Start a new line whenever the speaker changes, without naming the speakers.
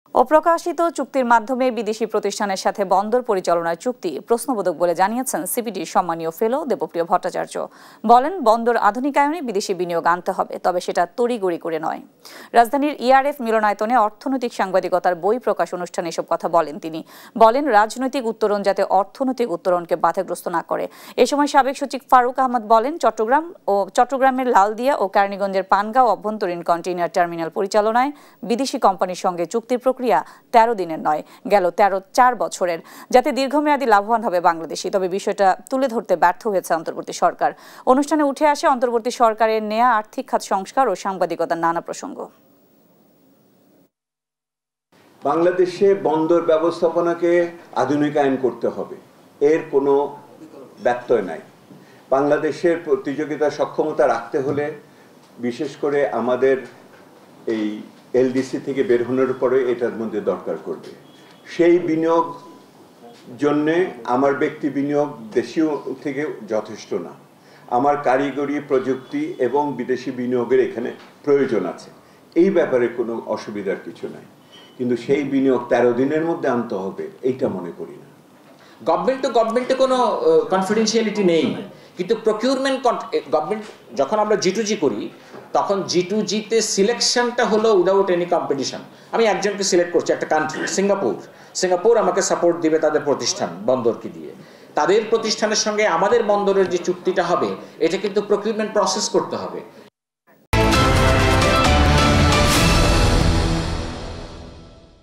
অপ্রকাশিত চুক্তির মাধ্যমে বিদেশি প্রতিষ্ঠানের সাথে বন্দর পরিচালনার চুক্তি প্রশ্নবোধক বলে জানিয়েছেন সিপিডির সম্মানীয় ফেলো দেবপ্রিয় ভট্টাচার্য। বলেন, বন্দর আধুনিকায়নে বিদেশি বিনিয়োগ আনতে হবে, তবে সেটা তড়িঘড়ি করে নয়। রাজধানীর ইআরএফ মিলনায়তনে অর্থনৈতিক সাংবাদিকতার বই প্রকাশ অনুষ্ঠানে এসব কথা বলেন তিনি। বলেন, রাজনৈতিক উত্তরণ যাতে অর্থনৈতিক উত্তরণকে বাধাগ্রস্ত না করে। এ সময় সাবেক সচিব ফারুক আহমদ বলেন, চট্টগ্রামের লালদিয়া ও কেরানীগঞ্জের পানগাঁও অভ্যন্তরীণ কন্টেইনার টার্মিনাল পরিচালনায় বিদেশি কোম্পানির সঙ্গে চুক্তির প্রক্রিয়া 13 দিনের নয়, গেল 4 বছরের, যাতে দীর্ঘমেয়াদী লাভবান হবে বাংলাদেশি। তবে বিষয়টা তুলে ধরতে ব্যর্থ হয়েছে অন্তর্বর্তী সরকার। অনুষ্ঠানে উঠে আসে অন্তর্বর্তী সরকারের নেয়া আর্থিক খাত সংস্কার ও সাংবাদিকতার নানা প্রসঙ্গ।
বাংলাদেশে বন্দর ব্যবস্থাপনাকে আধুনিকায়ন করতে হবে, এর কোনো ব্যত্যয় নাই। বাংলাদেশের প্রতিযোগিতা সক্ষমতা রাখতে হলে বিশেষ করে আমাদের এই এলডিসি থেকে বের হওয়ার পরে এটার মধ্যে দরকার করবে। সেই বিনিয়োগ জন্যে আমার ব্যক্তি বিনিয়োগ দেশীয় থেকে যথেষ্ট না, আমার কারিগরি প্রযুক্তি এবং বিদেশি বিনিয়োগের এখানে প্রয়োজন আছে। এই ব্যাপারে কোনো অসুবিধার কিছু নাই, কিন্তু সেই বিনিয়োগ 13 দিনের মধ্যে আনতে হবে এইটা মনে করি না।
গভর্নমেন্ট টু গভর্নমেন্টে কোনো কনফিডেন্সিয়ালিটি নেই, কিন্তু প্রকিউরমেন্ট গভর্নমেন্ট যখন আমরা G2G করি তখন G2Gতে সিলেকশনটা হলো উইদাউট এনি কম্পিটিশন। আমি একজনকে সিলেক্ট করছি, একটা কান্ট্রি সিঙ্গাপুর আমাকে সাপোর্ট দিবে তাদের প্রতিষ্ঠান বন্দরকে দিয়ে। তাদের প্রতিষ্ঠানের সঙ্গে আমাদের বন্দরের যে চুক্তিটা হবে এটা কিন্তু প্রকিউরমেন্ট প্রসেস করতে হবে।